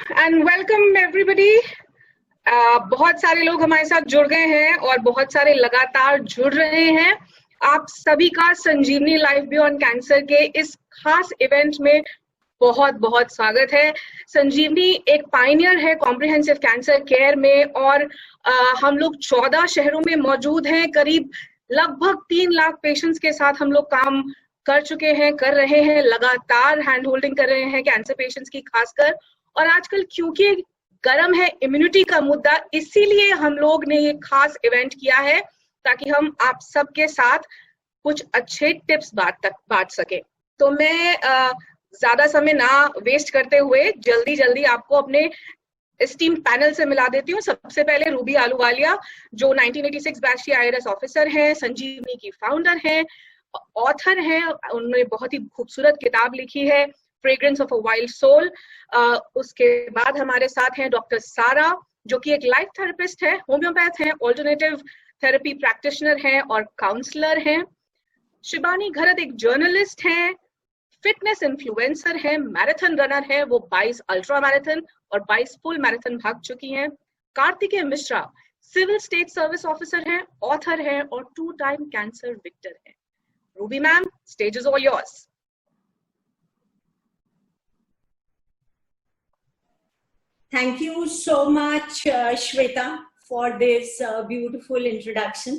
And welcome everybody. बहुत सारे लोग हमारे साथ जुड़ गए हैं और बहुत सारे लगातार जुड़ रहे हैं। आप सभी का संजीवनी लाइफ बियॉन्ड कैंसर के इस खास इवेंट में बहुत बहुत स्वागत है। संजीवनी एक पायनियर है कॉम्प्रिहेंसिव कैंसर केयर में और हम लोग 14 शहरों में मौजूद हैं। करीब लगभग 3 लाख पेशेंट्स के साथ हम लोग काम कर चुके हैं, कर रहे हैं, लगातार हैंड होल्डिंग कर रहे हैं कैंसर पेशेंट्स की खासकर। और आजकल क्योंकि गर्म है इम्यूनिटी का मुद्दा, इसीलिए हम लोग ने ये खास इवेंट किया है ताकि हम आप सबके साथ कुछ अच्छे टिप्स बांट सके। तो मैं ज्यादा समय ना वेस्ट करते हुए जल्दी आपको अपने स्टीम पैनल से मिला देती हूँ। सबसे पहले रूबी आलूवालिया जो 1986 बैच की IRS ऑफिसर हैं, संजीवनी की फाउंडर हैं, ऑथर हैं। उन्होंने बहुत ही खूबसूरत किताब लिखी है fragrance of a wild soul. उसके बाद हमारे साथ हैं डॉक्टर सारा जो कि एक लाइफ थेरेपिस्ट है, होम्योपैथ हैं, ऑल्टरनेटिव थेरेपी प्रैक्टिशनर हैं और काउंसलर हैं। शिबानी घरत एक जर्नलिस्ट हैं, फिटनेस इन्फ्लुएंसर है, मैराथन रनर है, वो 22 अल्ट्रा मैराथन और 22 फुल मैराथन भाग चुकी हैं। Kartikeya Mishra civil state service officer हैं, ऑथर हैं और 2 टाइम कैंसर विक्टर हैं। Ruby ma'am, stage is all yours. Thank you so much, Shweta, for this beautiful introduction.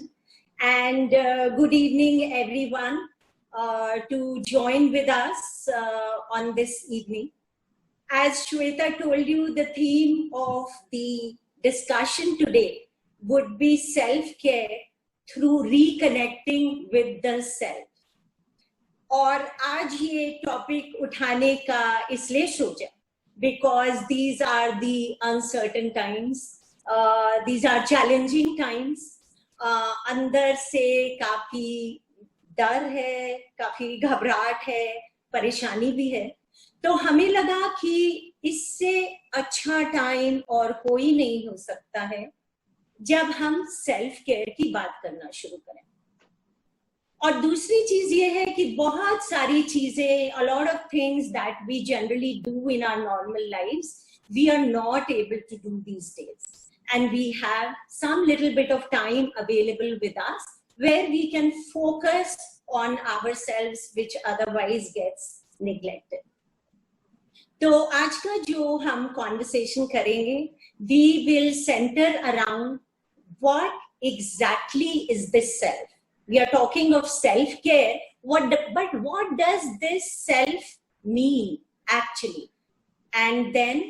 And good evening, everyone, to join with us on this evening. As Shweta told you, the theme of the discussion today would be self-care through reconnecting with the self. और आज ये topic उठाने का इसलिए सोचा because these are the uncertain times, these are challenging times. अंदर से काफी डर है, काफी घबराहट है, परेशानी भी है। तो हमें लगा कि इससे अच्छा टाइम और कोई नहीं हो सकता है जब हम सेल्फ केयर की बात करना शुरू करें। और दूसरी चीज ये है कि बहुत सारी चीजें, a lot of things that we generally do in our normal lives, we are not able to do these days. And we have some little bit of time available with us where we can focus on ourselves, which otherwise gets neglected. तो आज का जो हम conversation करेंगे, we will center around what exactly is this self. We are talking of self-care, but what does this self mean actually? And then,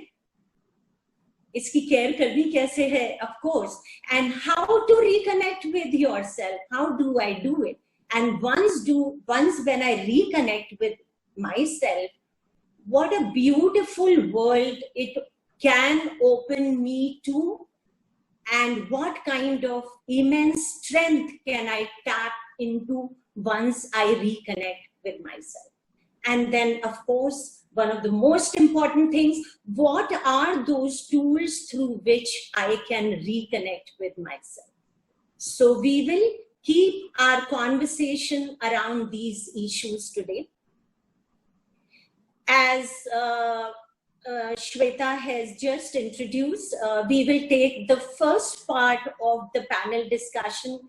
इसकी care करनी कैसे है, of course, and how to reconnect with yourself. How do I do it? And once when I reconnect with myself, what a beautiful world it can open me to. And what kind of immense strength can I tap into once I reconnect with myself? And then, of course, one of the most important things, what are those tools through which I can reconnect with myself? So we will keep our conversation around these issues today. As Shweta has just introduced, we will take the first part of the panel discussion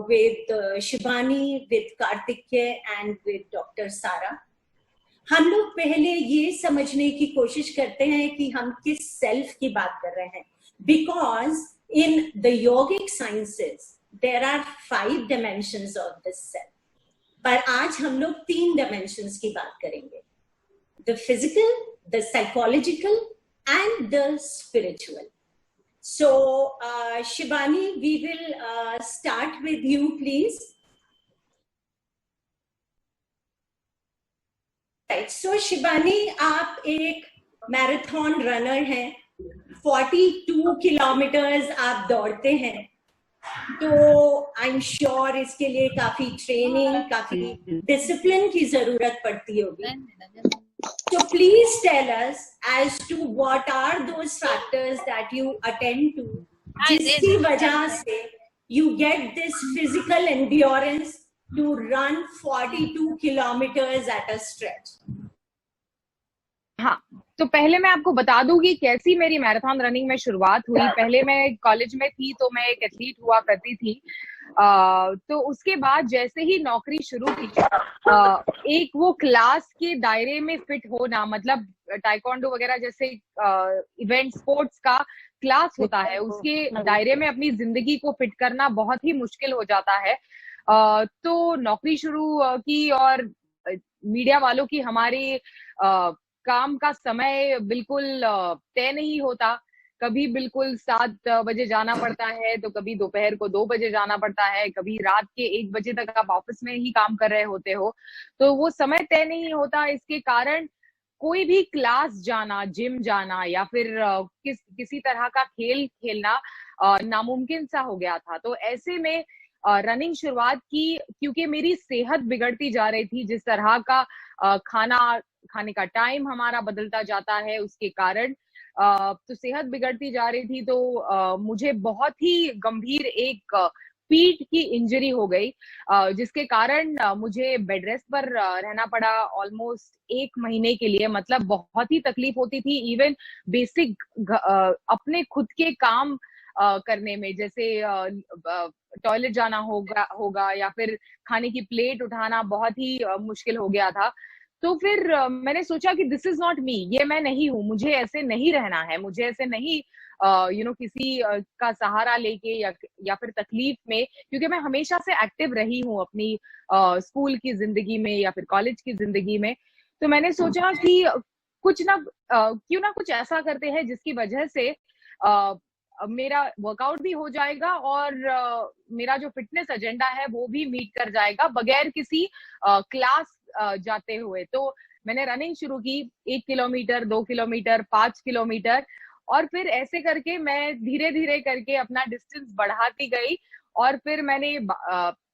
with Shibani, with Kartikeya and with Dr. Sara. हम लोग पहले ये समझने की कोशिश करते हैं कि हम किस सेल्फ की बात कर रहे हैं, because in the yogic sciences there are 5 dimensions of this self, पर आज हम लोग 3 dimensions की बात करेंगे, the physical, the psychological and the spiritual. So Shibani, we will start with you, please. Right, so Shibani, आप एक मैराथन रनर हैं, 42 किलोमीटर्स आप दौड़ते हैं, तो आई एम श्योर इसके लिए काफी ट्रेनिंग, काफी डिसिप्लिन की जरूरत पड़ती होगी। So please tell us as to what are those factors that you attend to, जिसकी वजह से you get this physical endurance to run 42 kilometers at a stretch. हाँ, तो पहले मैं आपको बता दूं कि कैसी मेरी मैराथन रनिंग में शुरुआत हुई। पहले मैं कॉलेज में थी तो मैं एक एथलीट हुआ करती थी। तो उसके बाद जैसे ही नौकरी शुरू की, एक वो क्लास के दायरे में फिट होना, मतलब टाइकोंडो वगैरह जैसे इवेंट स्पोर्ट्स का क्लास होता है, उसके दायरे में अपनी जिंदगी को फिट करना बहुत ही मुश्किल हो जाता है। तो नौकरी शुरू की, और मीडिया वालों की हमारे काम का समय बिल्कुल तय नहीं होता। कभी बिल्कुल 7 बजे जाना पड़ता है, तो कभी दोपहर को 2 बजे जाना पड़ता है, कभी रात के 1 बजे तक आप ऑफिस में ही काम कर रहे होते हो, तो वो समय तय नहीं होता। इसके कारण कोई भी क्लास जाना, जिम जाना, या फिर किसी तरह का खेल खेलना नामुमकिन सा हो गया था। तो ऐसे में रनिंग शुरुआत की, क्योंकि मेरी सेहत बिगड़ती जा रही थी। जिस तरह का खाने का टाइम हमारा बदलता जाता है, उसके कारण तो सेहत बिगड़ती जा रही थी। तो मुझे बहुत ही गंभीर एक पीठ की इंजरी हो गई, जिसके कारण मुझे बेड रेस्ट पर रहना पड़ा ऑलमोस्ट 1 महीने के लिए। मतलब बहुत ही तकलीफ होती थी, इवन बेसिक अपने खुद के काम करने में, जैसे टॉयलेट जाना होगा या फिर खाने की प्लेट उठाना बहुत ही मुश्किल हो गया था। तो फिर मैंने सोचा कि दिस इज नॉट मी, ये मैं नहीं हूँ, मुझे ऐसे नहीं रहना है, मुझे ऐसे नहीं किसी का सहारा लेके या फिर तकलीफ में, क्योंकि मैं हमेशा से एक्टिव रही हूँ अपनी स्कूल की जिंदगी में या फिर कॉलेज की जिंदगी में। तो मैंने सोचा कि कुछ ना क्यों ना कुछ ऐसा करते हैं जिसकी वजह से मेरा वर्कआउट भी हो जाएगा, और मेरा जो फिटनेस एजेंडा है वो भी मीट कर जाएगा बगैर किसी क्लास जाते हुए। तो मैंने रनिंग शुरू की, 1 किलोमीटर, 2 किलोमीटर, 5 किलोमीटर, और फिर ऐसे करके मैं धीरे धीरे करके अपना डिस्टेंस बढ़ाती गई। और फिर मैंने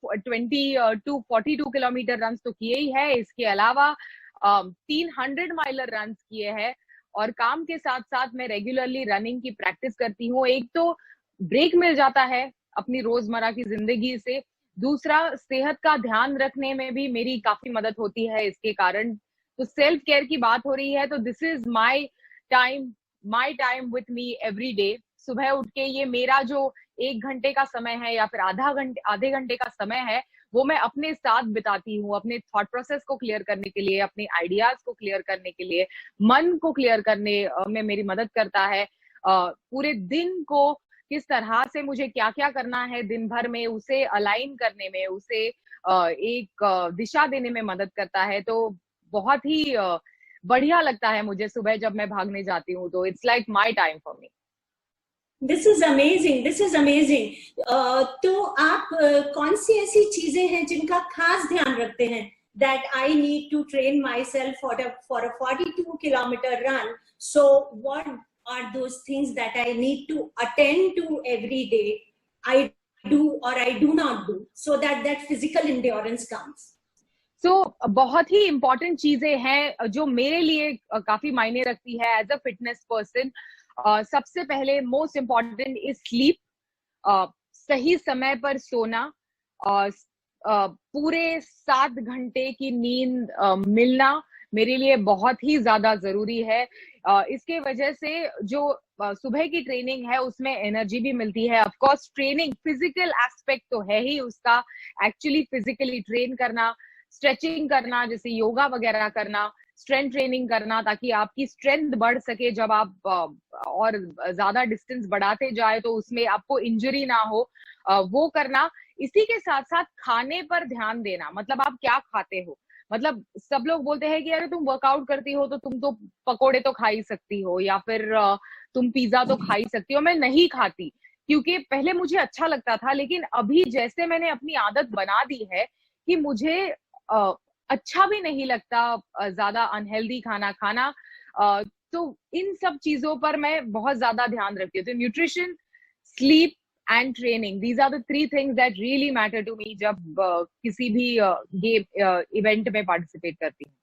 42 किलोमीटर रन तो किए ही है। इसके अलावा 300 माइलर रन किए हैं, और काम के साथ साथ मैं रेगुलरली रनिंग की प्रैक्टिस करती हूँ। एक तो ब्रेक मिल जाता है अपनी रोजमर्रा की जिंदगी से, दूसरा सेहत का ध्यान रखने में भी मेरी काफी मदद होती है इसके कारण। तो सेल्फ केयर की बात हो रही है, तो this is my time with me every day. सुबह उठ के ये मेरा जो 1 घंटे का समय है या फिर आधे घंटे का समय है, वो मैं अपने साथ बिताती हूँ, अपने थॉट प्रोसेस को क्लियर करने के लिए, अपने आइडियाज को क्लियर करने के लिए, मन को क्लियर करने में मेरी मदद करता है। पूरे दिन को किस तरह से मुझे क्या क्या करना है दिन भर में, उसे अलाइन करने में, उसे एक दिशा देने में मदद करता है। तो बहुत ही बढ़िया लगता है मुझे सुबह जब मैं भागने जाती हूँ, तो it's like my time for me. This is amazing, this is amazing. तो आप कौन सी ऐसी चीजें हैं जिनका खास ध्यान रखते हैं that I need to train myself for a 42 kilometer run? So what are those things that I need to attend to every day, I do or I do not do, so that physical endurance comes? बहुत ही important चीजें हैं जो मेरे लिए काफी मायने रखती है एज अ फिटनेस पर्सन। सबसे पहले मोस्ट इम्पॉर्टेंट इज स्लीप। सही समय पर सोना, पूरे 7 घंटे की नींद मिलना मेरे लिए बहुत ही ज्यादा जरूरी है। इसके वजह से जो सुबह की ट्रेनिंग है उसमें एनर्जी भी मिलती है। Of course training physical aspect तो है ही उसका, एक्चुअली फिजिकली ट्रेन करना, स्ट्रेचिंग करना, जैसे योगा वगैरह करना, स्ट्रेंथ ट्रेनिंग करना, ताकि आपकी स्ट्रेंथ बढ़ सके। जब आप और ज्यादा डिस्टेंस बढ़ाते जाए तो उसमें आपको इंजरी ना हो, वो करना। इसी के साथ साथ खाने पर ध्यान देना, मतलब आप क्या खाते हो। मतलब सब लोग बोलते हैं कि अरे तुम वर्कआउट करती हो तो तुम तो पकोड़े तो खा ही सकती हो, या फिर तुम पिज्जा तो खा ही सकती हो। मैं नहीं खाती, क्योंकि पहले मुझे अच्छा लगता था, लेकिन अभी जैसे मैंने अपनी आदत बना दी है कि मुझे अच्छा भी नहीं लगता ज्यादा अनहेल्दी खाना खाना। तो इन सब चीजों पर मैं बहुत ज्यादा ध्यान रखती हूँ। तो nutrition, sleep and training, these are the 3 things that really matter to me जब किसी भी गेम इवेंट में पार्टिसिपेट करती हूँ।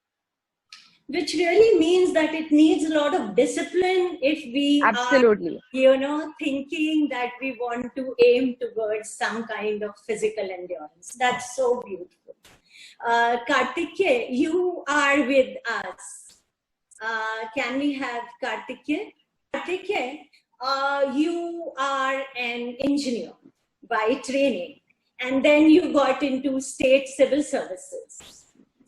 Which really means that it needs a lot of discipline if we Absolutely. are, thinking that we want to aim towards some kind of physical endurance. That's so beautiful. Kartikeya, you are with us. Can we have Karthikeya? Karthikeya, you are an engineer by training, and then you got into state civil services.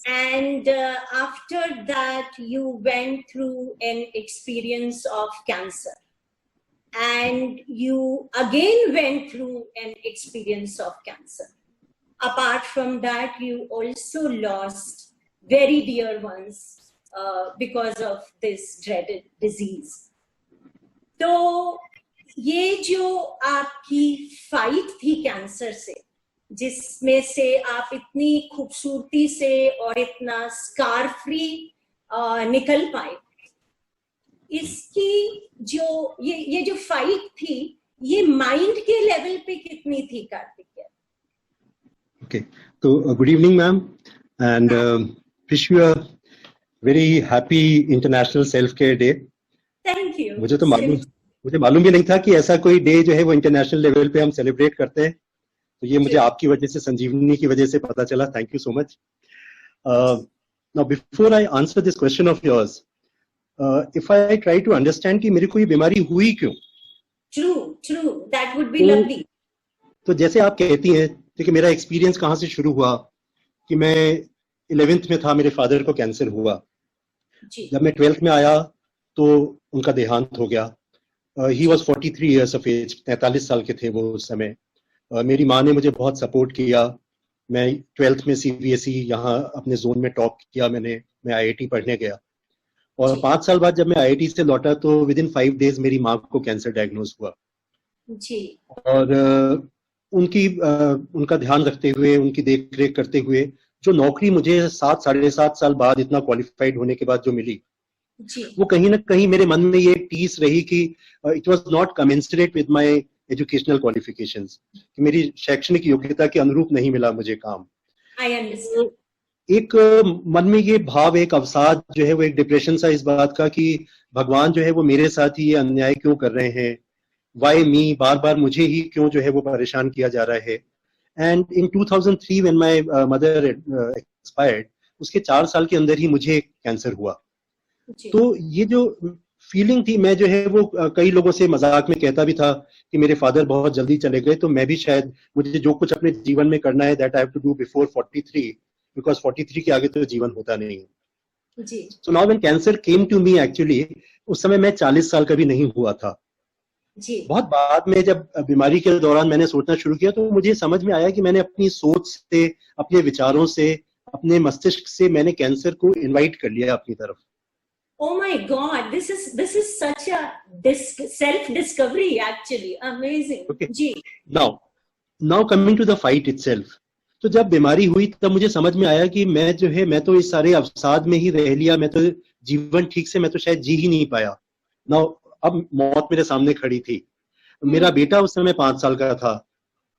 And after that, you went through an experience of cancer. And you again went through an experience of cancer. Apart from that, you also lost very dear ones because of this dreaded disease. तो ये जो आपकी fight थी cancer से, जिसमें से आप इतनी खूबसूरती से और इतना स्कार फ्री निकल पाए, इसकी जो ये जो फाइट थी, ये माइंड के लेवल पे कितनी थी Kartikeya? Okay, so good evening, ma'am, and wish you a very happy International Self-Care Day. Thank you. मुझे मालूम भी नहीं था कि ऐसा कोई डे जो है वो इंटरनेशनल लेवल पे हम सेलिब्रेट करते हैं, तो ये मुझे आपकी वजह से, संजीवनी की वजह से पता चला. Thank you so much. Now before I answer this question of yours, if I try to understand कि मेरे को ये बीमारी हुई क्यों? True, that would be lovely. तो जैसे आप कहती हैं कि मेरा एक्सपीरियंस कहाँ से शुरू हुआ, कि मैं 11th में था, मेरे फादर को कैंसर हुआ. जब मैं 12th में आया तो उनका देहांत हो गया. He was 43 years of age, 43 साल के थे वो उस समय. मेरी माँ ने मुझे बहुत सपोर्ट किया. मैं 12th में CBSE यहाँ अपने जोन में टॉप किया मैंने. मैं IIT पढ़ने गया और 5 साल बाद जब मैं IIT से लौटा तो विदिन 5 days मेरी माँ को कैंसर डायग्नोज हुआ. और उनका ध्यान रखते हुए, उनकी देख रेख करते हुए, जो नौकरी मुझे 7-7.5 साल बाद इतना क्वालिफाइड होने के बाद जो मिली, वो कहीं ना कहीं मेरे मन में ये टीस रही कि it was not commensurate with my educational qualifications, कि मेरी शैक्षणिक योग्यता के अनुरूप नहीं मिला मुझे काम. I understand. एक मन में ये भाव, एक अवसाद जो है वो, एक डिप्रेशन सा इस बात का कि भगवान जो है वो मेरे साथ ही ये अन्याय क्यों कर रहे हैं, वाई मी, बार बार मुझे ही क्यों जो है वो परेशान किया जा रहा है. And in 2003 when my mother expired, उसके 4 साल के अंदर ही मुझे कैंसर हुआ. तो ये जो फीलिंग थी, मैं जो है वो कई लोगों से मजाक में कहता भी था कि मेरे फादर बहुत जल्दी चले गए, तो मैं भी शायद, मुझे जो कुछ अपने जीवन में करना है that I have to do before 43, because 43 के आगे तो जीवन होता नहीं है. So now when cancer came to me, actually उस समय मैं 40 साल का भी नहीं हुआ था. बहुत बाद में जब बीमारी के दौरान मैंने सोचना शुरू किया तो मुझे समझ में आया कि मैंने अपनी सोच से, अपने विचारों से, अपने मस्तिष्क से मैंने कैंसर को इनवाइट कर लिया अपनी तरफ. Oh my God, this is such a self-discovery actually. Amazing. Okay. Now coming to the fight itself. तो जब बीमारी हुई तब मुझे समझ में आया कि मैं तो इस सारे अवसाद में ही रह लिया, मैं तो जीवन ठीक से मैं तो शायद जी ही नहीं पाया. Now अब मौत मेरे सामने खड़ी थी. मेरा बेटा उस समय 5 साल का था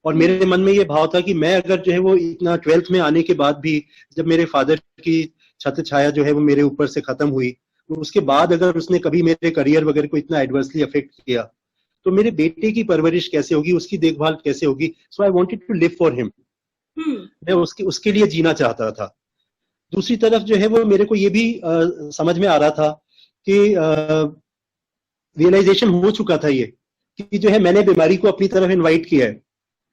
और मेरे मन में ये भाव था कि मैं अगर जो है वो इतना 12th में आने के बाद भी, जब मेरे फादर की छत्र छाया जो है वो मेरे ऊपर से खत्म हुई, तो उसके बाद अगर उसने कभी मेरे करियर वगैरह को इतना एडवर्सली अफेक्ट किया तो मेरे बेटे की परवरिश कैसे होगी, उसकी देखभाल कैसे होगी. So I wanted to live for him. मैं उसके लिए जीना चाहता था. दूसरी तरफ जो है वो मेरे को ये भी समझ में आ रहा था कि रियलाइजेशन हो चुका था ये कि जो है मैंने बीमारी को अपनी तरफ इनवाइट किया है.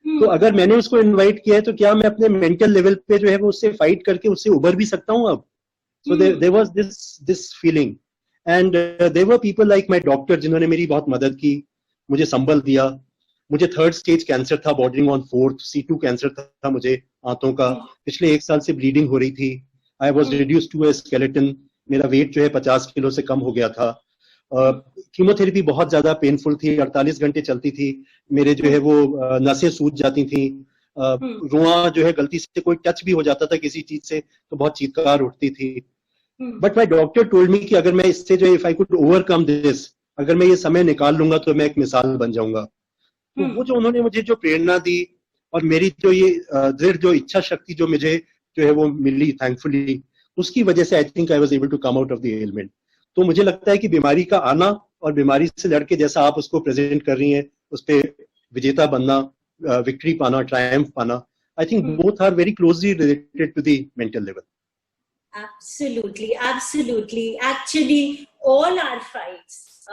तो अगर मैंने उसको इनवाइट किया है तो क्या मैं अपने मेंटल लेवल पे जो है वो उससे फाइट करके उससे उबर भी सकता हूँ अब. So there was this feeling, and there were people like my doctor जिन्होंने मेरी बहुत मदद की, मुझे संबल दिया. मुझे 3rd stage कैंसर था, bordering on 4th, C2 cancer था मुझे आंतों का. पिछले 1 साल से ब्लीडिंग हो रही थी. I was reduced to a skeleton. मेरा वेट जो है 50 किलो से कम हो गया था. कीमोथेरेपी बहुत ज्यादा पेनफुल थी, 48 घंटे चलती थी. मेरे जो है वो नसें सूज जाती थी. रुआ जो है गलती से कोई टच भी हो जाता था किसी चीज से तो बहुत चीत्कार उठती थी. But my doctor told me कि अगर मैं इससे जो, if I could overcome this, अगर मैं ये समय निकाल लूंगा तो मैं एक मिसाल बन जाऊंगा. तो वो जो उन्होंने मुझे जो प्रेरणा दी और मेरी जो ये दृढ़ जो इच्छा शक्ति जो मुझे जो है वो मिली थैंकफुली, उसकी वजह से I think I was able to come out of the element. तो मुझे लगता है कि बीमारी का आना और बीमारी से लड़के जैसा आप उसको प्रेजेंट कर रही हैं, उस पर विजेता बनना, विक्ट्री पाना, ट्रायम्फ पाना, I think both are very closely related to the mental level. Absolutely, absolutely. Actually, all our fights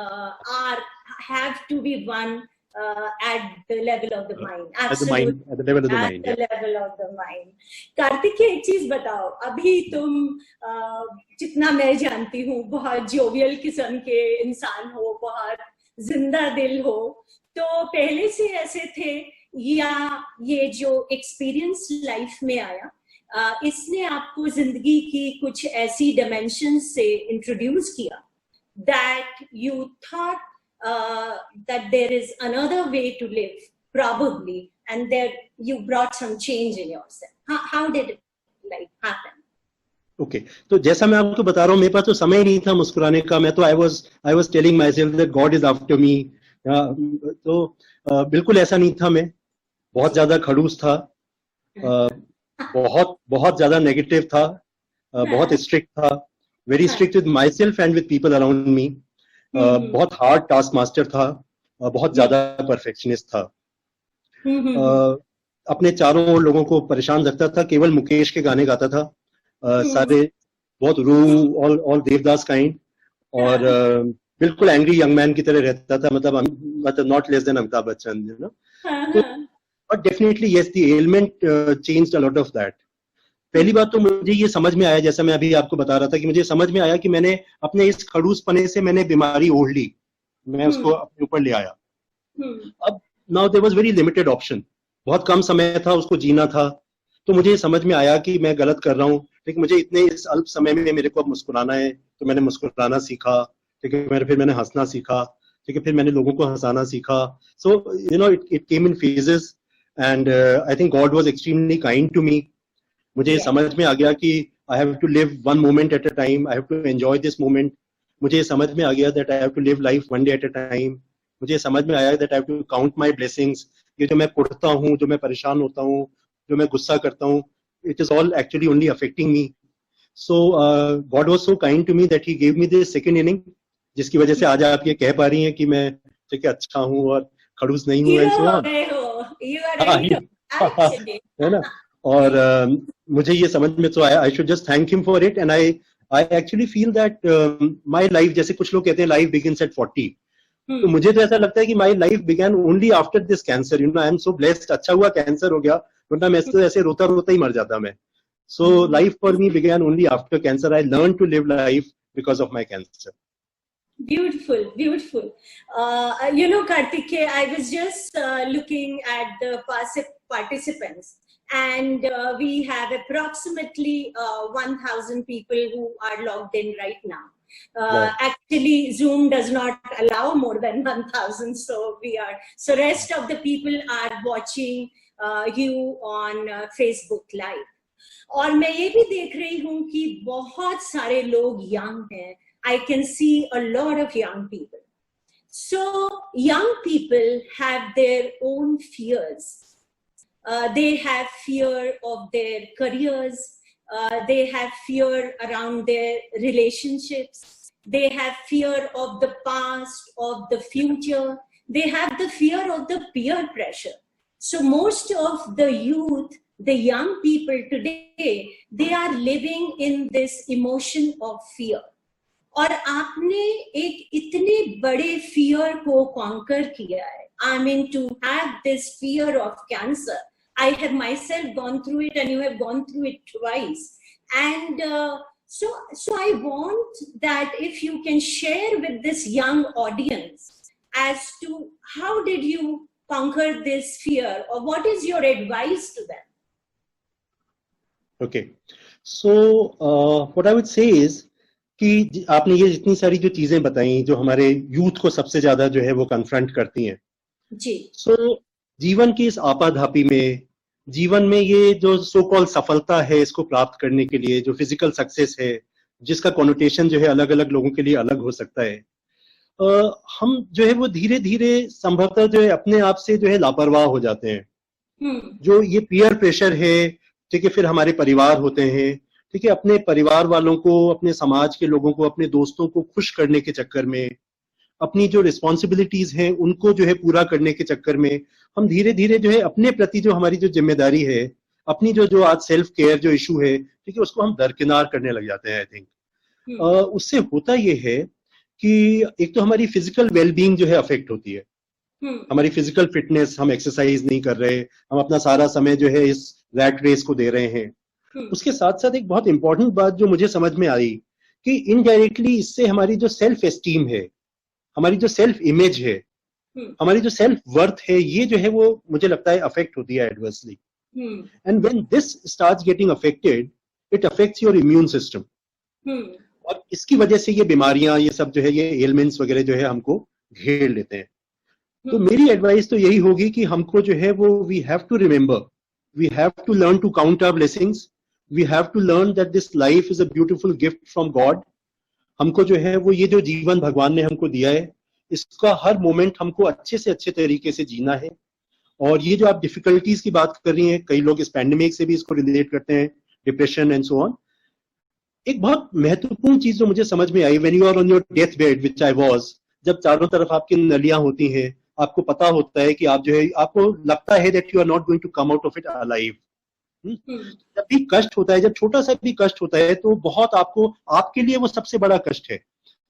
have to be won at the level of the mind. Absolutely. At the level of the mind. At the level of the mind. Kartikeya, एक चीज बताओ, अभी तुम जितना मैं जानती हूँ बहुत जोवियल किस्म के इंसान हो, बहुत जिंदा दिल हो, तो पहले से ऐसे थे या ये जो एक्सपीरियंस लाइफ में आया इसने आपको जिंदगी की कुछ ऐसी डायमेंशंस से इंट्रोड्यूस किया that you thought that there is another way to live probably, and that you brought some change in yourself. How did it like happen? Okay, तो जैसा मैं आपको बता रहा हूँ, मेरे पास तो समय ही नहीं था मुस्कुराने का. मैं तो I was telling myself that God is after me. तो बिल्कुल ऐसा नहीं था. मैं बहुत ज्यादा खड़ूस था, बहुत ज्यादा नेगेटिव था, बहुत स्ट्रिक्ट था, very strict with my self and with people around me. बहुत हार्ड टास्क मास्टर था, बहुत ज्यादा परफेक्शनिस्ट था. अपने चारों लोगों को परेशान रखता था. केवल मुकेश के गाने गाता था, सारे बहुत ऑल देवदास काइंड, और बिल्कुल एंग्री यंग मैन की तरह रहता था. मतलब not less than Amitabh Bachchan, you know. But definitely yes, the ailment changed a lot of that. पहली बात तो मुझे ये समझ में आया, जैसा मैं अभी आपको बता रहा था, कि मुझे समझ में आया कि मैंने अपने इस खड़ूसपने से मैंने बीमारी ओढ़ ली, मैं उसको अपने ऊपर ले आया. अब now there was very limited option, बहुत कम समय था उसको जीना था. तो मुझे समझ में आया कि मैं गलत कर रहा हूँ, लेकिन मुझे इतने इस अल्प समय में मेरे को अब मुस्कुराना है, तो मैंने मुस्कुराना सीखा. ठीक है, फिर मैंने हंसना सीखा. ठीक है, फिर मैंने लोगों को हंसाना सीखा. So you know it came in phases. And I think God was extremely kind to me. मुझे समझ में आ गया कि I have to live one moment at a time. I have to enjoy this moment. मुझे समझ में आ गया that I have to live life one day at a time. मुझे समझ में आया that I have to count my blessings. ये जो मैं कुढ़ता हूँ, जो मैं परेशान होता हूँ, जो मैं गुस्सा करता हूँ, it is all actually only affecting me. So God was so kind to me that He gave me this second inning, जिसकी वजह से आज आप ये कह पा रही हैं कि मैं ठीक है अच्छा हूँ और खड़ूस नहीं हूँ, and so on. है ना. और मुझे ये समझ में तो आया, I should just thank him for it, and I actually feel that my life, जैसे कुछ लोग कहते हैं life begins at 40, तो मुझे तो ऐसा लगता है कि my life began only after this cancer. You know, I am so blessed. अच्छा हुआ कैंसर हो गया, वरना मैं तो ऐसे रोता रोता ही मर जाता मैं. So life for me began only after cancer. I learned to live life because of my cancer. Beautiful, beautiful. You know, Kartikeya, I was just looking at the participants, and we have approximately 1,000 people who are logged in right now. Actually, Zoom does not allow more than 1,000, so so rest of the people are watching you on Facebook Live. और मैं ये भी देख रही हूँ कि बहुत सारे लोग young हैं. I can see a lot of young people. So young people have their own fears. They have fear of their careers. They have fear around their relationships. They have fear of the past, of the future. They have the fear of the peer pressure. So most of the youth, the young people today, they are living in this emotion of fear. और आपने एक इतने बड़े fear को conquer किया है. I mean, to have this fear of cancer, I have myself gone through it, and you have gone through it twice. And so I want that if you can share with this young audience as to how did you conquer this fear, or what is your advice to them? Okay, so what I would say is कि आपने ये जितनी सारी जो चीजें बताई जो हमारे यूथ को सबसे ज्यादा जो है वो कन्फ्रंट करती हैं जी. सो जीवन की इस आपाधापी में, जीवन में ये जो सो कॉल सफलता है, इसको प्राप्त करने के लिए जो फिजिकल सक्सेस है, जिसका कॉनोटेशन जो है अलग अलग लोगों के लिए अलग हो सकता है, हम जो है वो धीरे धीरे संभवतः जो है अपने आप से जो है लापरवाह हो जाते हैं. जो ये पीयर प्रेशर है, ठीक है, फिर हमारे परिवार होते हैं, ठीक है, अपने परिवार वालों को, अपने समाज के लोगों को, अपने दोस्तों को खुश करने के चक्कर में, अपनी जो रिस्पॉन्सिबिलिटीज हैं उनको जो है पूरा करने के चक्कर में हम धीरे धीरे जो है अपने प्रति जो हमारी जो जिम्मेदारी है अपनी जो आज सेल्फ केयर जो इशू है, ठीक है, उसको हम दरकिनार करने लग जाते हैं। आई थिंक उससे होता ये है कि एक तो हमारी फिजिकल वेलबींग जो है अफेक्ट होती है, हमारी फिजिकल फिटनेस, हम एक्सरसाइज नहीं कर रहे, हम अपना सारा समय जो है इस रैट रेस को दे रहे हैं। उसके साथ साथ एक बहुत इंपॉर्टेंट बात जो मुझे समझ में आई कि इनडायरेक्टली इससे हमारी जो सेल्फ एस्टीम है, हमारी जो सेल्फ इमेज है, हमारी जो सेल्फ वर्थ है, ये जो है वो मुझे लगता है अफेक्ट होती है adversely. And when this starts getting affected, it affects your immune system, और इसकी वजह से ये बीमारियां, ये सब जो है, ये एलिमेंट्स वगैरह जो है हमको घेर लेते हैं। तो मेरी एडवाइस तो यही होगी कि हमको जो है वो we have to remember, we have to learn to count our blessings, we have to learn that this life is a beautiful gift from God. हमको जो है वो ये जो जीवन भगवान ने हमको दिया है, इसका हर मोमेंट हमको अच्छे से अच्छे तरीके से जीना है। और ये जो आप डिफिकल्टीज की बात कर रही हैं, कई लोग इस पैंडेमिक से भी इसको रिलेट करते हैं, डिप्रेशन एंड सो ऑन। एक बहुत महत्वपूर्ण चीज जो मुझे समझ में आई, when you are on your death bed, which I was, जब चारों तरफ आपकी नलियां होती हैं, आपको पता होता है कि आप जो है, आपको लगता है that you are not going to come out of it alive. जब भी कष्ट होता है, जब छोटा सा भी कष्ट होता है, तो बहुत आपको, आपके लिए वो सबसे बड़ा कष्ट है।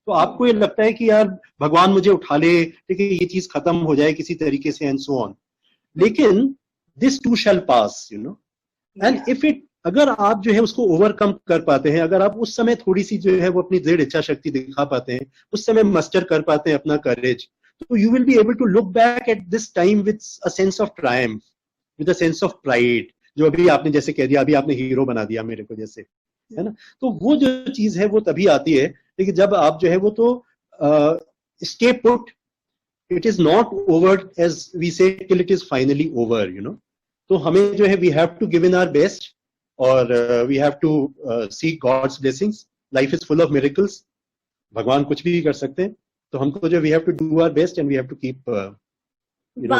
तो आपको ये लगता है कि यार भगवान मुझे उठा ले, ठीक है, ये चीज खत्म हो जाए किसी तरीके से एंड सो ऑन। लेकिन this to shell pass, you know. And if it, अगर आप जो है उसको ओवरकम कर पाते हैं, अगर आप उस समय थोड़ी सी जो है वो अपनी दृढ़ इच्छा शक्ति दिखा पाते हैं, उस समय मस्टर कर पाते हैं अपना करेज, तो you will be able to look back at this time with a sense of triumph, with a sense of pride, जो अभी आपने जैसे कह दिया, अभी आपने हीरो बना दिया मेरे को जैसे, है ना। तो वो जो चीज है वो तभी आती है, लेकिन जब आप जो है वो तो stay put, it is not over as we say till it is finally over, you know। तो हमें जो है we have to give in our best, और we have to seek God's blessings. Life is full of miracles, भगवान कुछ भी कर सकते हैं। तो हमको जो we have to do our best and we have to keep you know,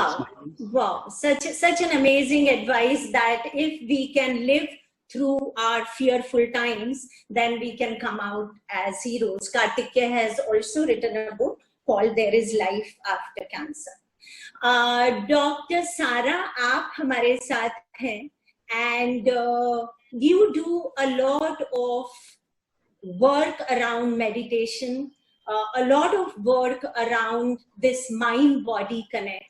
wow, such an amazing advice, that if we can live through our fearful times, then we can come out as heroes. Kartikeya has also written a book called There is Life After Cancer. Dr. Sara, आप हमारे साथ हैं, and you do a lot of work around meditation, a lot of work around this mind-body connect.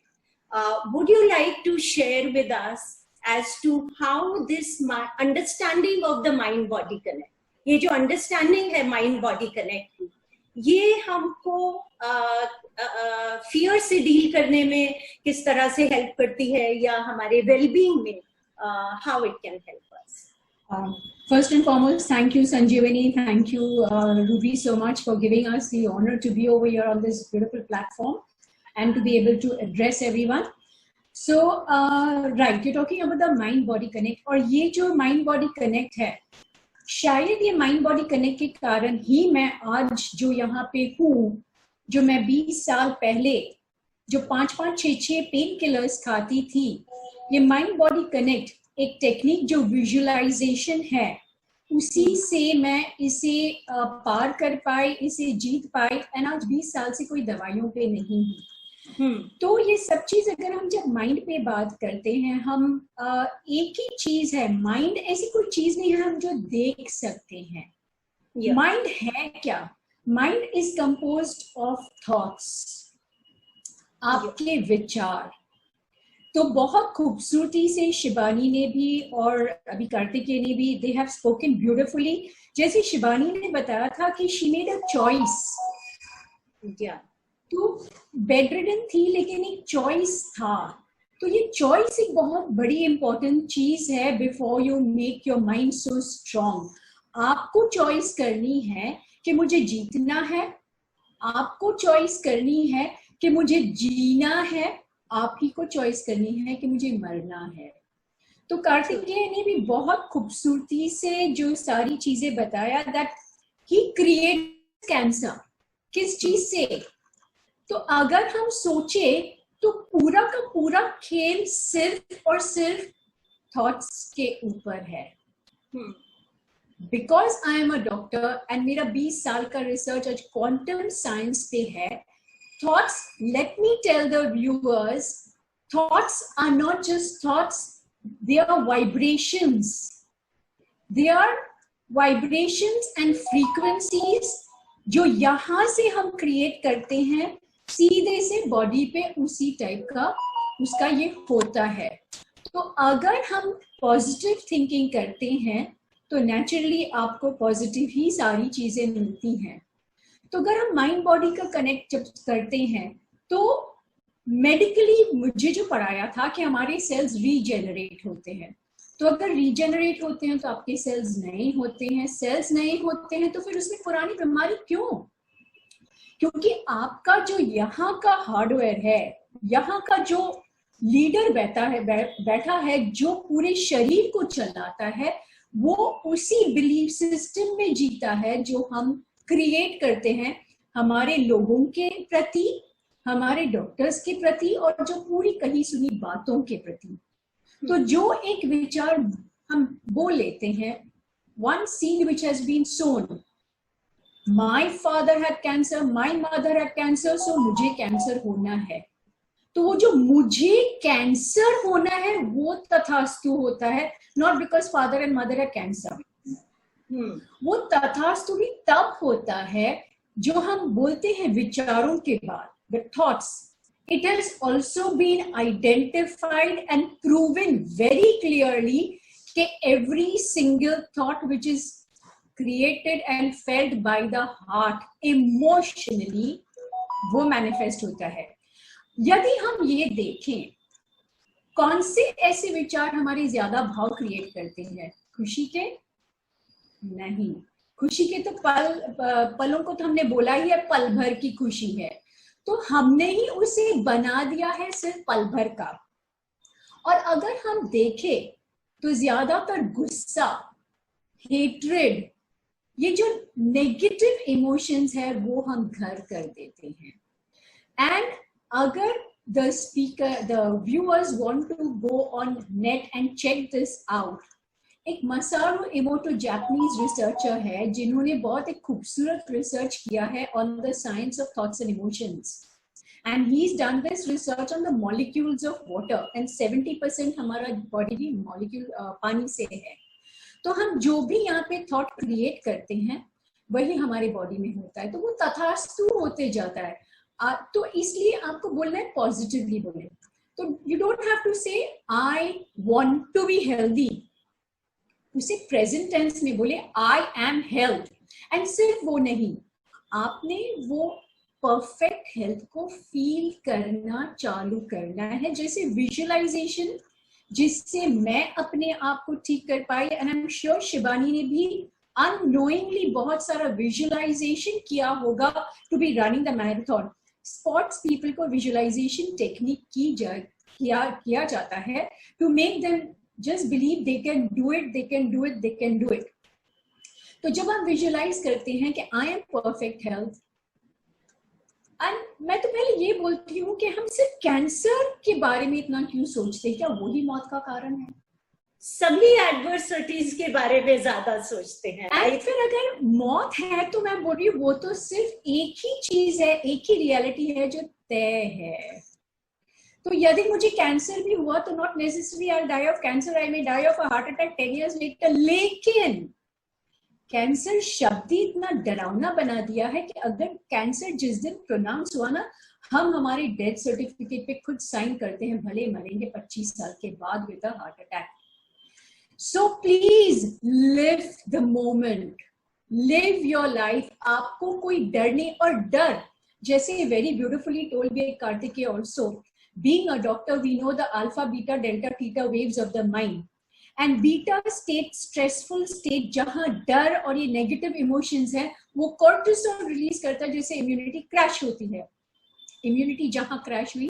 Would you like to share with us as to how this understanding of the mind-body connect, ये जो understanding है mind-body connect की, ये हमको fear से deal करने में किस तरह से help करती है, या हमारे well-being में how it can help us? First and foremost, thank you, Sanjeevani. Thank you, Ruby, so much for giving us the honor to be over here on this beautiful platform and to be able to address everyone. So, right, you're talking about the mind-body connect, और ये जो mind-body connect है, शायद ये mind-body connect के कारण ही मैं आज जो यहाँ पे हूँ, जो मैं 20 साल पहले जो 5-5, 6-6 पेन किलर्स खाती थी, ये mind-body connect एक टेक्निक जो विजुअलाइजेशन है, उसी से मैं इसे पार कर पाई, इसे जीत पाई, एंड आज 20 साल से कोई दवाइयों पे नहीं हूँ। तो ये सब चीज अगर हम जब माइंड पे बात करते हैं, हम एक ही चीज है, माइंड ऐसी कोई चीज नहीं है हम जो देख सकते हैं। माइंड है क्या? Mind is composed of thoughts, आपके विचार। तो बहुत खूबसूरती से शिबानी ने भी और अभी कार्तिकेय ने भी, दे हैव स्पोकन ब्यूटिफुली। जैसे शिबानी ने बताया था कि शी मेड अ चॉइस, तो बेडरिडन थी लेकिन एक चॉइस था। तो ये चॉइस एक बहुत बड़ी इंपॉर्टेंट चीज है before you make your mind so strong. आपको चॉइस करनी है कि मुझे जीतना है, आपको चॉइस करनी है कि मुझे जीना है, आप ही को चॉइस करनी है कि मुझे मरना है। तो कार्तिकेय ने भी बहुत खूबसूरती से जो सारी चीजें बताया, दैट ही क्रिएट्स कैंसर। किस चीज से? तो अगर हम सोचे तो पूरा का पूरा खेल सिर्फ और सिर्फ थॉट्स के ऊपर है। Because I am a doctor and मेरा 20 साल का रिसर्च आज क्वांटम साइंस पे है। Thoughts, let me tell the viewers, thoughts are not just thoughts, they are vibrations. They are vibrations and frequencies जो यहाँ से हम create करते हैं, सीधे से body पे उसी type का उसका ये होता है. तो अगर हम positive thinking करते हैं तो naturally आपको positive ही सारी चीजें मिलती हैं. तो अगर हम mind body का connect जब करते हैं तो मेडिकली मुझे जो पढ़ाया था कि हमारे सेल्स रीजेनरेट होते हैं. तो अगर रीजेनरेट होते हैं तो आपके सेल्स नए होते हैं. सेल्स नए होते हैं तो फिर उसमें पुरानी बीमारी क्यों? क्योंकि आपका जो यहाँ का हार्डवेयर है, यहाँ का जो लीडर बैठा है जो पूरे शरीर को चलाता है, वो उसी बिलीफ सिस्टम में जीता है जो हम क्रिएट करते हैं हमारे लोगों के प्रति, हमारे डॉक्टर्स के प्रति और जो पूरी कही सुनी बातों के प्रति. तो जो एक विचार हम बोल लेते हैं, one seed which has been sown, my father had cancer, my mother had cancer, so मुझे कैंसर होना है. तो वो जो मुझे कैंसर होना है वो तथास्तु होता है, not because father and mother had cancer. वो तथास्तु भी तब होता है जो हम बोलते हैं विचारों के बाद, the thoughts. It has also been identified and proven very clearly that every single thought which is created and felt by the heart emotionally वो manifest होता है. यदि हम ये देखें कौन से ऐसे विचार हमारे ज्यादा भाव क्रिएट करते हैं, खुशी के नहीं. खुशी के तो पलों को तो हमने बोला ही है, पल भर की खुशी है, तो हमने ही उसे बना दिया है सिर्फ पल भर का. और अगर हम देखें तो ज्यादातर गुस्सा, हेट्रेड, ये जो नेगेटिव इमोशंस है वो हम घर कर देते हैं. एंड अगर the speaker, the viewers want to go on net and check this out, एक मसारू इमोटो जापानीज रिसर्चर है जिन्होंने बहुत एक खूबसूरत रिसर्च किया है on the science of thoughts and emotions, and he's done this research on the molecules of water, and 70% हमारा body की मॉलिक्यूल पानी से है. तो हम जो भी यहाँ पे थॉट क्रिएट करते हैं वही हमारे बॉडी में होता है, तो वो तथास्तु होते जाता है. तो इसलिए आपको बोलना है पॉजिटिवली बोले. तो you don't have to say I want to be healthy, उसे प्रेजेंट टेंस में बोले आई एम हेल्थ. एंड सिर्फ वो नहीं, आपने वो परफेक्ट हेल्थ को फील करना चालू करना है, जैसे विजुअलाइजेशन, जिससे मैं अपने आप को ठीक कर पाई. And I am sure Shibani ने भी अननोइंगली बहुत सारा विजुअलाइजेशन किया होगा to be running the marathon. Sports people को विजुअलाइजेशन टेक्निक किया जाता है to make them just believe they can do it, they can do it, they can do it. तो जब हम विजुअलाइज करते हैं कि I am perfect health, and मैं तो पहले ये बोलती हूँ कि हम सिर्फ कैंसर के बारे में इतना क्यों सोचते हैं, क्या वही मौत का कारण है? सभी एडवर्सिटीज के बारे में ज्यादा सोचते हैं. एंड फिर अगर मौत है तो मैं बोल रही हूँ वो तो सिर्फ एक ही चीज है, एक ही रियलिटी है जो तय है. तो यदि मुझे कैंसर भी हुआ तो not necessary I die of cancer, I may die of a heart attack 10 years later. लेकिन कैंसर शब्द ही इतना डरावना बना दिया है कि अगर कैंसर जिस दिन प्रोनाउंस हुआ ना, हम हमारे डेथ सर्टिफिकेट पे खुद साइन करते हैं, भले मरेंगे 25 साल के बाद with a heart attack. So please live the moment, live your life. आपको कोई डर नहीं. और डर, जैसे very beautifully told by Kartikeya also, being a doctor, we know the alpha, beta, delta, theta waves of the mind. And beta state, stressful state, जहाँ डर और ये negative emotions है, वो cortisol release करता है, जैसे immunity crash होती है. Immunity जहाँ crash हुई,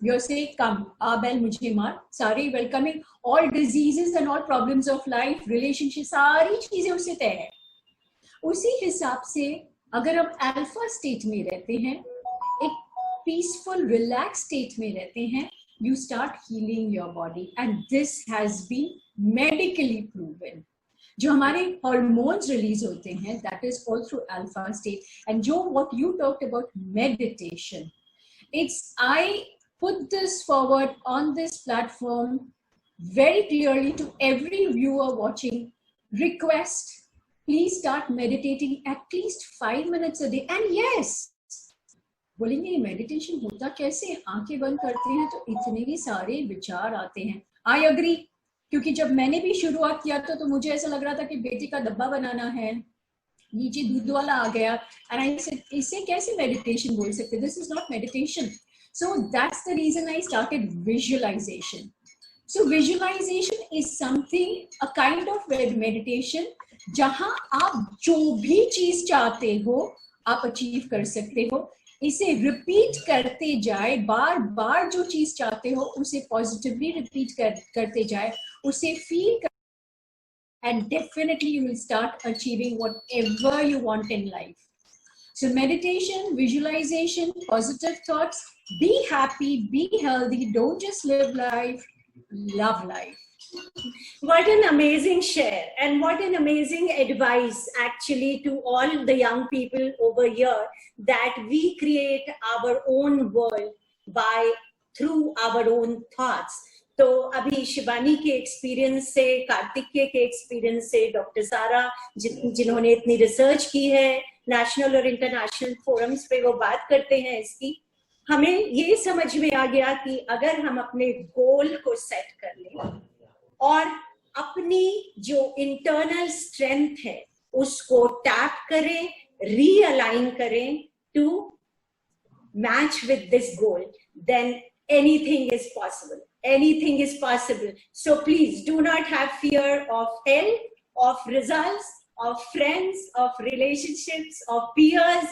you say come, बैल मुझे मार, सारे welcoming, all diseases and all problems of life, relationship, सारी चीजें उससे तय है. उसी हिसाब से अगर हम alpha state में रहते हैं, एक peaceful, relaxed state में रहते हैं, you start healing your body, and this has been medically proven. जो हमारे hormones release होते हैं, that is all through alpha state. And जो what you talked about meditation, it's I put this forward on this platform very clearly to every viewer watching, request, please start meditating at least 5 minutes a day. And yes, बोलेंगे meditation होता कैसे, आंखें बंद करते हैं तो इतने ही सारे विचार आते हैं. आई अग्री, क्योंकि जब मैंने भी शुरुआत किया तो मुझे ऐसा लग रहा था कि बेटे का डब्बा बनाना है, नीचे दूध वाला आ गया, एंड आई सेड इसे कैसे मेडिटेशन बोल सकते, this is not meditation. So that's the reason I started visualization. So visualization is something, a kind of meditation, जहां आप जो भी चीज चाहते हो आप अचीव कर सकते हो. इसे रिपीट करते जाए, बार बार जो चीज चाहते हो उसे पॉजिटिवली रिपीट करते जाए, उसे फील कर, and definitely you will start achieving whatever you want in life. So meditation, visualization, positive thoughts, be happy, be healthy, don't just live life, love life. What an amazing share, and what an amazing advice actually to all the young people over here, that we create our own world through our own thoughts. तो अभी शिवानी के experience से, कार्तिकेय के experience से, doctor सारा जिन्होंने इतनी research की है नेशनल और इंटरनेशनल फोरम्स पे, वो बात करते हैं इसकी, हमें ये समझ में आ गया कि अगर हम अपने गोल को सेट कर लें और अपनी जो इंटरनल स्ट्रेंथ है उसको टैप करें, रीअलाइन करें to match with this goal, then anything is possible. Anything is possible. So please do not have fear of health, of results, of friends, of relationships, of peers.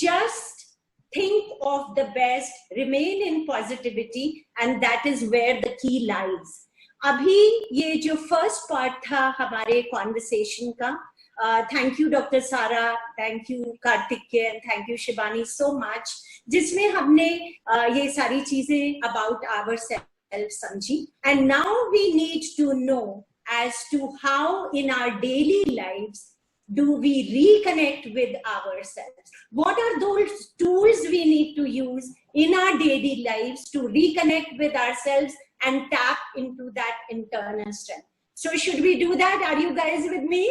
Just think of the best, remain in positivity, and that is where the key lies. अभी ये जो first part था हमारे conversation का, thank you doctor Sara, thank you Kartikeya, thank you Shivani so much, जिसमें हमने ये सारी चीजें अबाउट आवर सेल्फ समझी. And now we need to know as to how in our daily lives do we reconnect with ourselves. What are those tools we need to use in our daily lives to reconnect with ourselves and tap into that internal strength? So should we do that? Are you guys with me?